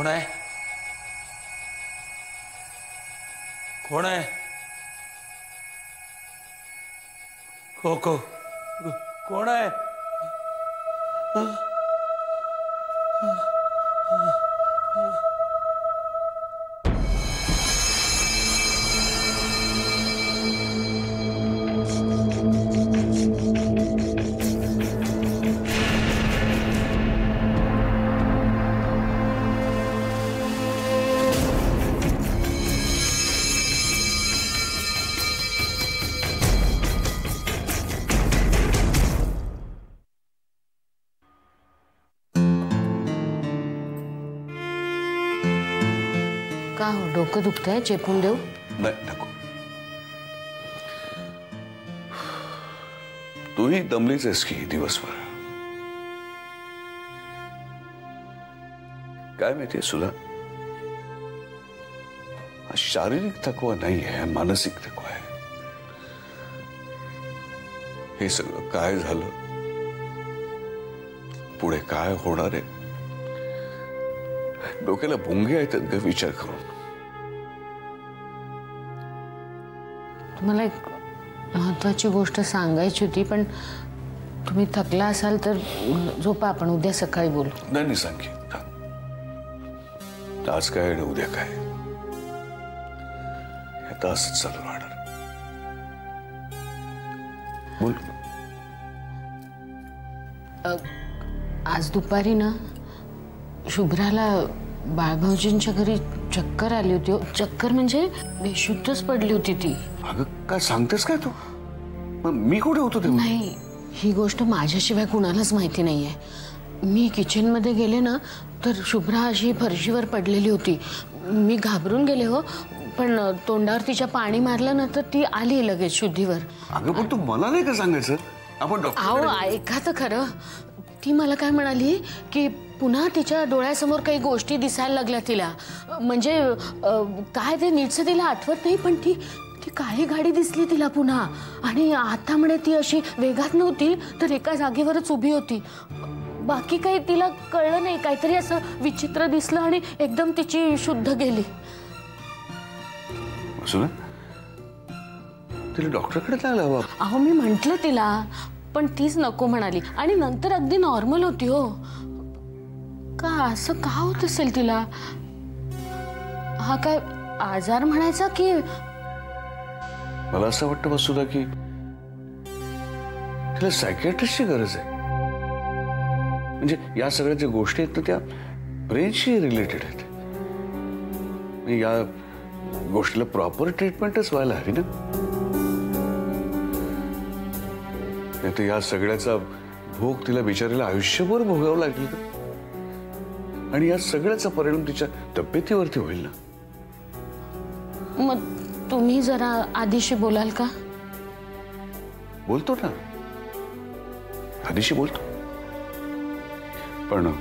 कोण आहे? कोण आहे? कोण आहे? का हो, डोकं दुखतंय? चेपून देऊ? नाही, नको. तूही दमलीच आहेस की दिवसभर. काय माहितीये सुधा, हा शारीरिक थकवा नाही आहे, मानसिक थकवा आहे. हे सगळं काय झालं, पुढे काय होणार आहे, डोक्याला भुंगे आहेत का विचार करून. तुम्हाला एक महत्वाची गोष्ट सांगायची होती, पण तुम्ही थकला असाल तर झोपा, आपण उद्या सकाळी बोलू. नाही सांग की, आज काय आणि उद्या काय, आता असंच चालू राहणार. बोल. आज दुपारी ना शुभ्राला बाळभाऊजींच्या घरी चक्कर आली होती. चक्कर म्हणजे बेशुद्धच पडली होती ती. अगं काय सांगतेस काय तू? मी कुठे होतो तेव्हा? नाही, ही गोष्ट माझ्याशिवाय कुणालाच माहिती नाहीये. मी किचन मध्ये गेले ना तर शुभ्रा अशी फरशीवर पडलेली होती. मी घाबरून गेले हो, पण तोंडावर तिच्या पाणी मारलं ना तर ती आली लगेच शुद्धीवर. अगं पण तू मला नाही का सांगायचं? आपण अहो ऐका तर खरं. ती मला काय म्हणाली की पुन्हा तिच्या डोळ्यासमोर काही गोष्टी दिसायला लागल्या तिला. म्हणजे काय ते नीटचं तिला आठवत नाही, पण ती काळी गाडी दिसली तिला पुन्हा. आणि आता म्हणे ती अशी वेगात नव्हती तर एका जागेवरच उभी होती. बाकी काही तिला कळलं नाही, काहीतरी असं विचित्र दिसलं आणि एकदम तिची शुद्ध गेली. तिला डॉक्टरकडे जायला हवं. अहो मी म्हंटल तिला, पण तीच नको म्हणाली. आणि नंतर अगदी नॉर्मल होती हो. का असं का होत असेल तिला? हा काय आजार म्हणायचा की? मला असं वाटतं वसुधा की तिला सायकियाट्रिस्टची गरज आहे. म्हणजे या सगळ्या ज्या गोष्टी आहेत ना त्या ब्रेनशी रिलेटेड आहेत. या गोष्टीला प्रॉपर ट्रीटमेंटच व्हायला हवी ना. नाही तर या सगळ्याचा भोग तिला बिचारीला आयुष्यभर भोगावं लागेल का? आणि या सगळ्याचा परिणाम तिच्या तब्येतीवरती होईल ना. मग तुम्ही जरा आधीशी बोलाल का? बोलतो ना, आधीशी बोलतो. पण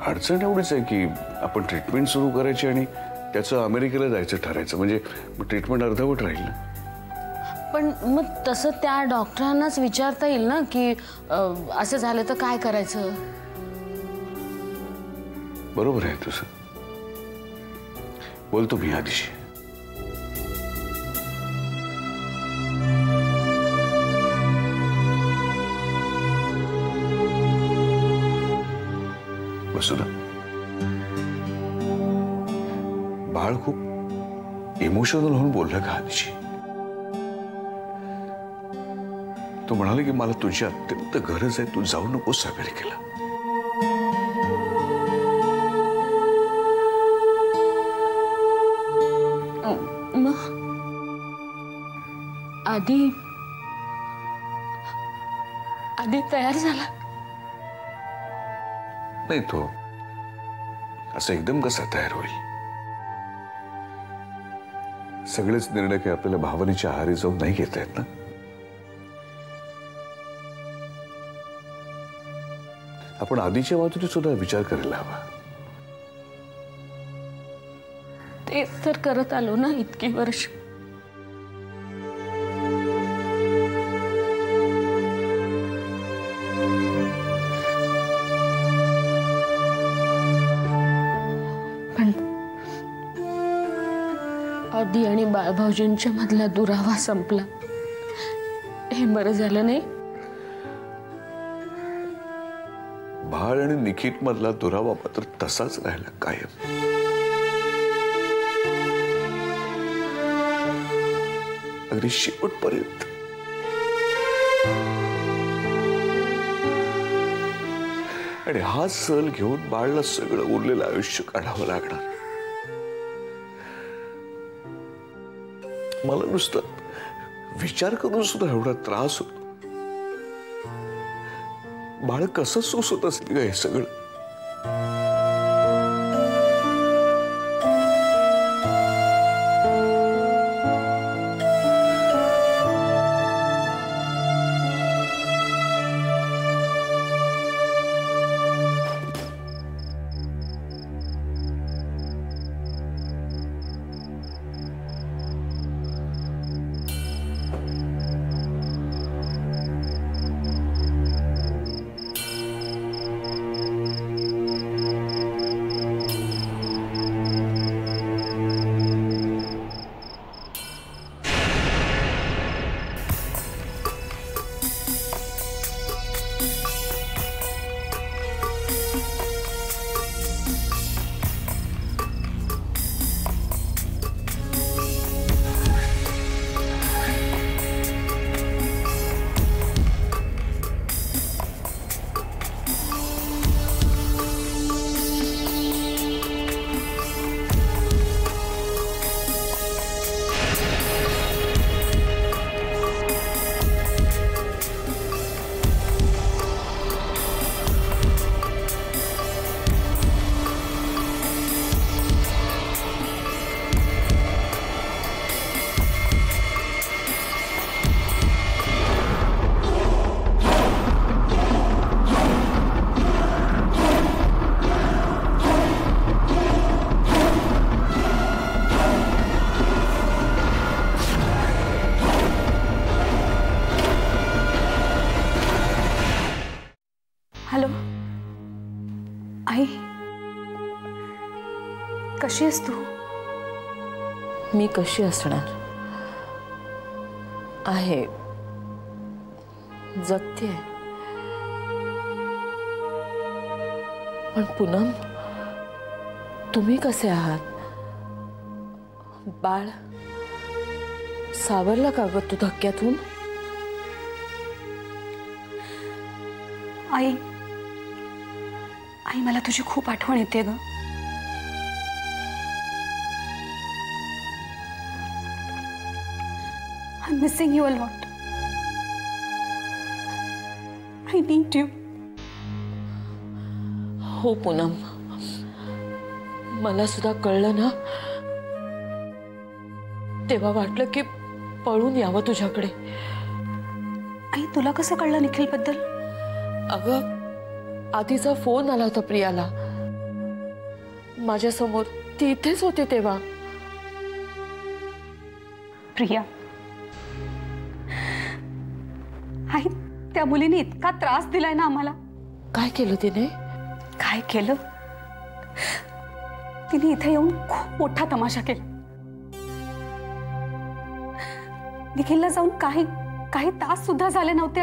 अडचण एवढीच आहे की आपण ट्रीटमेंट सुरू करायची आणि त्याचं अमेरिकेला जायचं ठरायचं, म्हणजे ट्रीटमेंट अर्धवट राहील ना. पण मग तसं त्या डॉक्टरांनाच विचारता येईल ना की असं झालं तर काय करायचं. बरोबर आहे तुझं. बोलतो मी आधीशी. वसुधा, बाळ खूप इमोशनल होऊन बोललं का आधीशी? तो म्हणाले की मला तुझी अत्यंत गरज आहे, तू जाऊ नकोस अमेरिकेला. आधी तयार झाला नाही. तो असं एकदम कसा तयार होईल? सगळेच निर्णय काही आपल्याला भावनेच्या आहारी जाऊन नाही घेता येत ना. आपण आधीच्या बाजूने सुद्धा विचार करायला हवा. तेच तर करत आलो ना इतकी वर्ष. आदी आणि बाळभाऊजींच्या मधला दुरावा संपला, हे बरं झालं नाही? बाळ आणि निखित मधला दुरावा मात्र तसाच राहिला कायम. अगदी शेवटपर्यंत. आणि हा सल घेऊन बाळला सगळं उरलेलं आयुष्य काढावं लागणार. मला नुसतं विचार करून सुद्धा एवढा त्रास होतो. बाळ कसं सोसत असेल का हे सगळं? हॅलो आई, कशी आहेस तू? मी कशी असणार आहे, जगते. पण पूनम, तुम्ही कसे आहात? बाळ सावरला का ग तू धक्क्यातून? आई, आई मला तुझी खूप आठवण येते ग. I'm missing you a lot. I need you. हो पूनम, मला सुद्धा कळलं ना तेव्हा वाटलं की पळून यावं तुझ्याकडे. आई, तुला कसं कळलं निखिल बद्दल? अगं, आधीचा फोन आला होता प्रियाला माझ्या समोर, ती इथेच होती तेव्हा. प्रिया, आई त्या मुलीने इतका त्रास दिलाय ना आम्हाला. काय केलं तिने? काय केलं? तिने इथे येऊन खूप मोठा तमाशा केला. निखिलला जाऊन काही तास सुद्धा झाले नव्हते.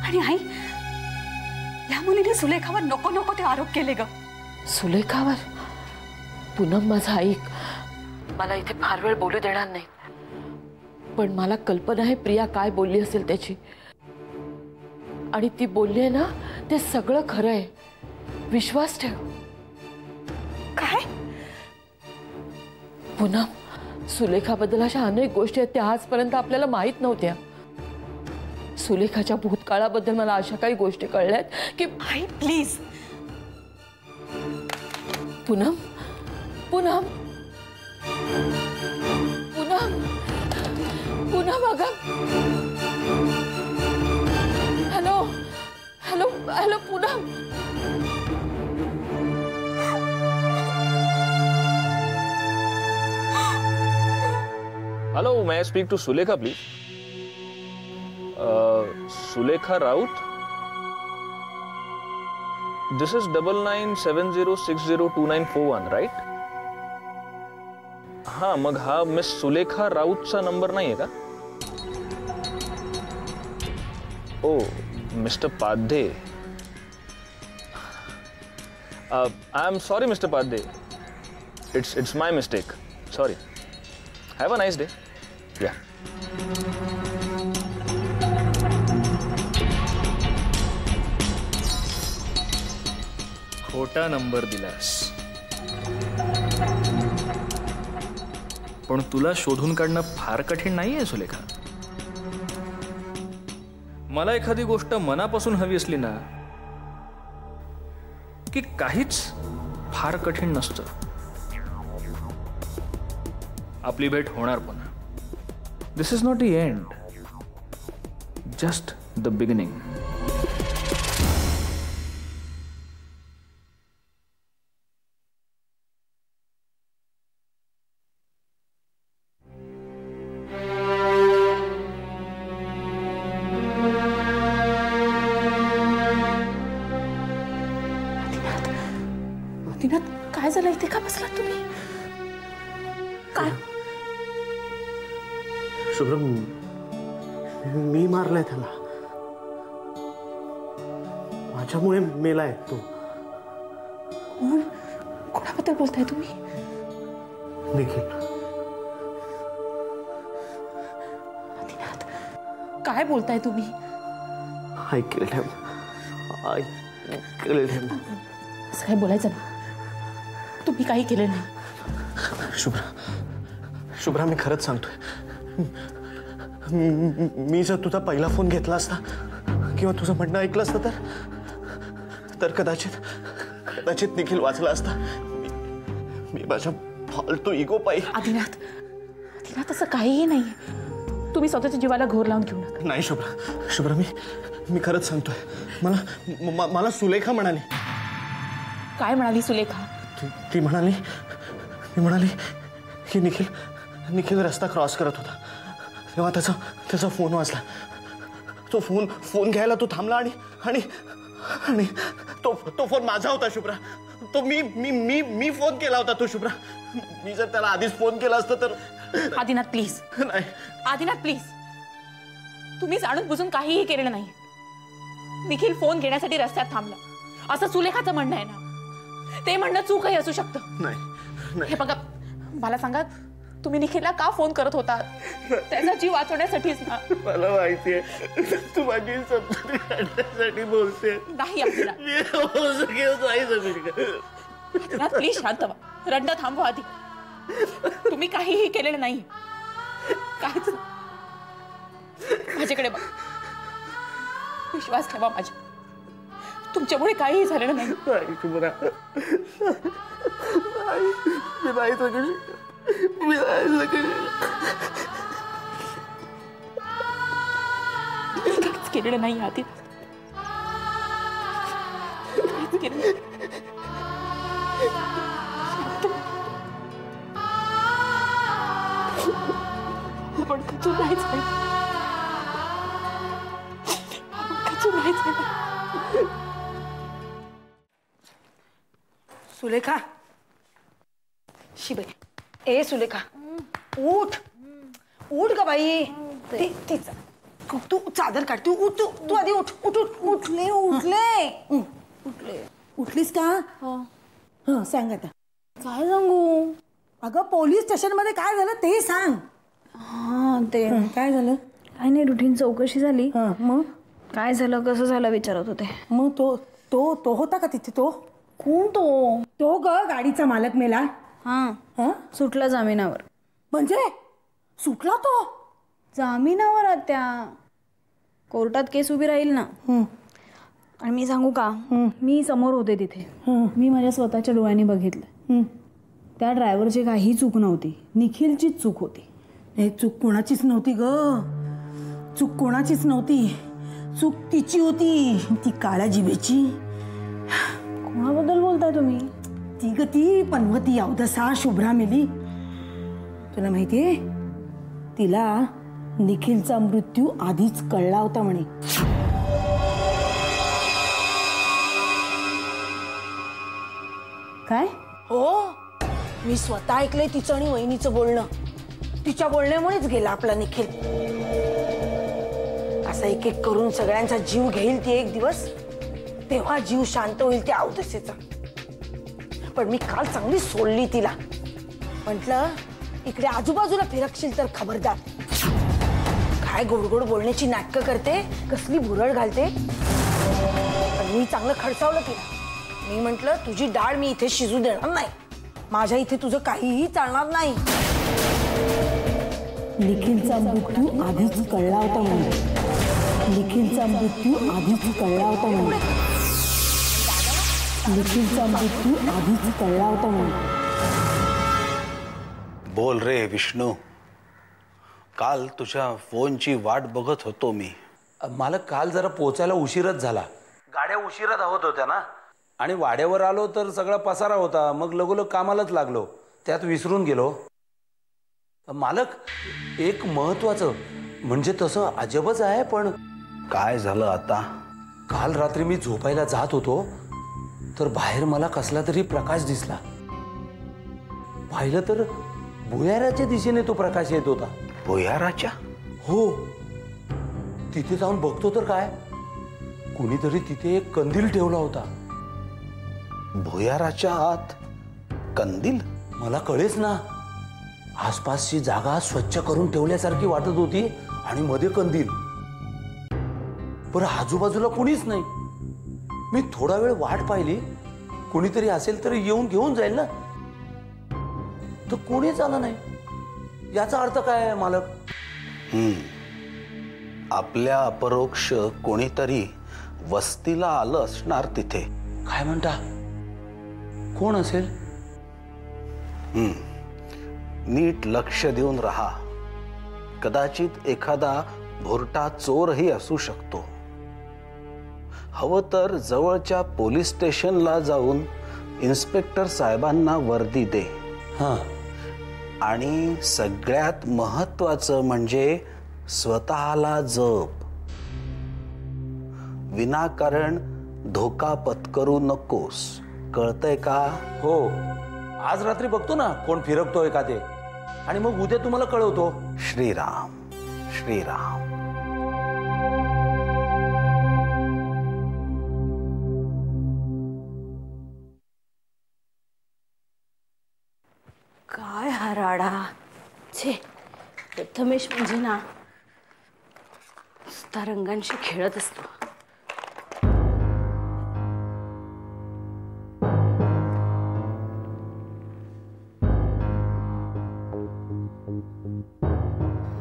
आणि आई, या मुलीने सुलेखावर नको नको ते आरोप केले ग. सुलेखावर? पूनम, माझं ऐक, मला इथे फार वेळ बोलू देणार नाही, पण मला कल्पना आहे प्रिया काय बोलली असेल त्याची. आणि ती बोलली आहे ना, ते सगळं खरं आहे. विश्वास ठेव. काय? पूनम, सुलेखाबद्दल अशा अनेक गोष्टी आहेत त्या आजपर्यंत आपल्याला माहित नव्हत्या. सुलेखाच्या भूतकाळाबद्दल मला अशा काही गोष्टी कळल्यात की. आई प्लीज. पूनम, पूनम, पूनम, पूनम, अगं. Hello, hello, hello Poonam. Hello, may I speak to Sulekha, please? Sulekha Raut. This is 9970602941, right? हाँ मग हा मिस सुलेखा राऊतचा नंबर नाही आहे का? ओ mister Padhye. I am sorry Mr. Padde. It's my mistake. Sorry. Have a nice day. Yeah. खोटा number दिलास, पण तुला शोधून काढणं फार कठीण नाहीये सुलेखा. मला एखादी गोष्ट मनापासून हवी असली ना की काहीच फार कठीण नसतं. आपली भेट होणार पुन्हा. This is not the end, just the beginning. काय झालं इथे का बसला तुम्ही? काय शुभ्रम, मी मारलाय त्याला. माझ्यामुळे मेलाय तो. कोणाबद्दल बोलताय तुम्ही? निखिल. काय बोलताय तुम्ही? I killed him. असं काय बोलायचं ना. तुम्ही काही केलं नाही. शुभ्रा मी खरंच सांगतोय. मी जर तुझा पहिला फोन घेतला असता किंवा तुझं म्हणणं ऐकलं असतं तर कदाचित निखिल वाचला असता. मी माझ्या फालतू इगो पायी. आदिनाथ असं काहीही नाही. तुम्ही स्वतःच्या जीवाला घोर लावून घेऊ नका. नाही शुभ्रा मी खरंच सांगतोय. मला सुलेखा म्हणाली. काय म्हणाली सुलेखा? ती म्हणाली की निखिल रस्ता क्रॉस करत होता तेव्हा त्याचा फोन वाजला. तो फोन घ्यायला तो थांबला आणि तो फोन माझा होता शुभ्रा. तो मी फोन केला होता तो शुभ्रा. मी जर त्याला आधीच फोन केला असता तर. आदिनाथ प्लीज. नाही आदिनाथ प्लीज. तुम्ही जाणून बुजून काहीही केलेलं नाही. निखिल फोन घेण्यासाठी रस्त्यात थांबला असं सुलेखाचं म्हणणं आहे ना. ते म्हणणं चूकही असू शकतं. नाही हे बघा, मला सांगा तुम्ही निखिलला का फोन करत होता? त्याचा जीव वाचवण्यासाठीच ना. मला माहितीये तू माझी संपत्ती काढण्यासाठी बोलते. नाही आदिनाथ प्लीज शांत व्हा. रडणं थांबवा आधी. तुम्ही काहीही केलेलं नाही. काहीच. माझ्याकडे बघ. विश्वास ठेवा माझ्या. तुमच्यामुळे काहीही झालेलं नाही. काहीच केलेलं नाही आधी. काहीच केलं नाही. आपण कचून नाही झालं. कचून नाही झालं. सुलेखा. शिबाई. ए सुलेखा उठ ग बाई. तू चादर काढ. तू आधी उठ. उठलीस का? हा सांग आता. काय सांगू? अगं पोलीस स्टेशन मध्ये काय झालं ते सांग. हा ते काय झालं? काय नाही, रुटीन चौकशी झाली. मग काय झालं कसं झालं विचारत होते. मग तो होता का तिथे? तो कोण? तो ग गाडीचा मालक मेला. हा सुटला जामिनावर. म्हणजे सुटला तो जामिनावर? आत्या कोर्टात केस उभी राहील ना. आणि मी सांगू का, मी समोर होते तिथे. मी माझ्या स्वतःच्या डोळ्यांनी बघितलं. त्या ड्रायव्हरची काही चूक नव्हती. निखिलचीच चूक होती. नाही चूक कोणाचीच नव्हती ग. चूक कोणाचीच नव्हती. चूक तिची होती. ती काळ्या जिभेची. कोणाबद्दल बोलताय तुम्ही? ती पनवती अवदसा शुभ्रा मेली. तुला माहितीये तिला निखिलचा मृत्यू आधीच कळला होता म्हणे. काय? हो मी स्वतः ऐकलंय तिचं आणि वहिनीचं बोलणं. तिच्या बोलण्यामुळेच गेला आपला निखिल. असं एक एक करून सगळ्यांचा जीव घेईल ती एक दिवस, तेव्हा जीव शांत होईल त्या अवदसेचा. पण मी काल चांगली सोडली तिला. म्हटलं इकडे आजूबाजूला फिरकशील तर खबरदार. काय गोड गोड बोलण्याची नाटकं करते, कसली भुरळ घालते. पण मी चांगलं खडसावलं तिला. मी म्हंटल तुझी डाळ मी इथे शिजू देणार नाही. माझ्या इथे तुझं काहीही चालणार नाही. निखिलचा मृत्यू आधीच कळला होता म्हणून. निखिलचा मृत्यू आधीच कळला होता म्हणून. निखिलचा मृत्यू आधीच कळला होता म्हणून. बोल रे विष्णू. काल तुझ्या फोनची वाट बघत होतो मी. मला काल जरा पोचायला उशीरच झाला. गाड्या उशिरा धावत होत्या ना, आणि वाड्यावर आलो तर सगळा पसारा होता. मग लगोलग कामालाच लागलो, त्यात विसरून गेलो. मालक, एक महत्वाचं म्हणजे तसं अजबच आहे, पण काय झालं आता? काल रात्री मी झोपायला जात होतो तर बाहेर मला कसला तरी प्रकाश दिसला. पाहिलं तर भुयाराच्या दिशेने तो प्रकाश येत होता. भुयाराच्या? हो. तिथे जाऊन बघतो तर काय, कुणीतरी तिथे एक कंदील ठेवला होता. भुयाराच्या आत कंदील? मला कळेच ना. आसपासची जागा स्वच्छ करून ठेवल्यासारखी वाटत होती आणि मध्ये कंदील. पण आजूबाजूला कुणीच नाही. मी थोडा वेळ वाट पाहिली, कुणीतरी असेल तर येऊन घेऊन जाईल ना. तर कोणीच आलं नाही. याचा अर्थ काय आहे मालक? आपल्या अपरोक्ष कोणीतरी वस्तीला आलं असणार तिथे. काय म्हणता? कोण असेल? नीट लक्ष देऊन राहा. कदाचित एखादा भुरटा चोरही असू शकतो. हवं तर जवळच्या पोलीस स्टेशनला जाऊन इन्स्पेक्टर साहेबांना वर्दी दे. हां. आणि सगळ्यात महत्वाचं म्हणजे स्वतःला जप. विनाकारण धोका पत्करू नकोस. कळतंय का? हो. आज रात्री बघतो ना कोण फिरकतोय का ते, आणि मग उद्या तुम्हाला कळवतो. श्रीराम श्रीराम. काय हा राडा. छे, प्रथमेश म्हणजे ना नुसता रंगांशी खेळत असतो.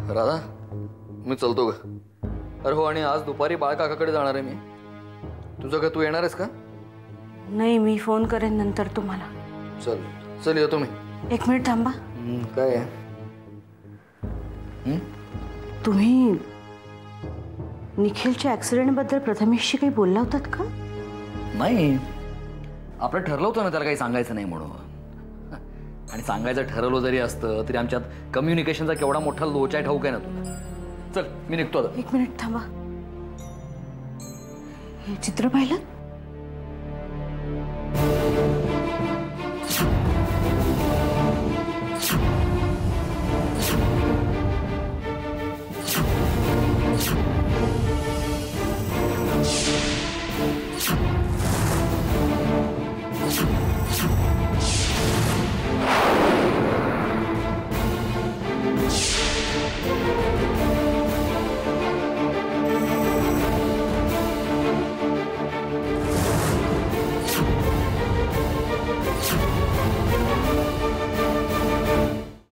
राधा, मी चलतो ग. अरे हो, आणि आज दुपारी बाळकाकाकडे जाणार आहे मी. तुझं का, तू येणार आहेस का? नाही, मी फोन करेन नंतर तुम्हाला. चल चल, येतो मी. एक मिनिट थांबा. काय आहे? तुम्ही निखिलच्या ऍक्सिडेंटबद्दल प्रथमेशशी काही बोलला होतात का? नाही, आपलं ठरलं होतं ना त्याला काही सांगायचं नाही म्हणून. आणि सांगायचं ठरवलं जरी असतं तरी आमच्यात कम्युनिकेशनचा केवढा मोठा लोचा आहे ठाऊक आहे ना तुला. चल, मी निघतो आता. एक मिनिट थांबा. हे चित्र पाहिलं?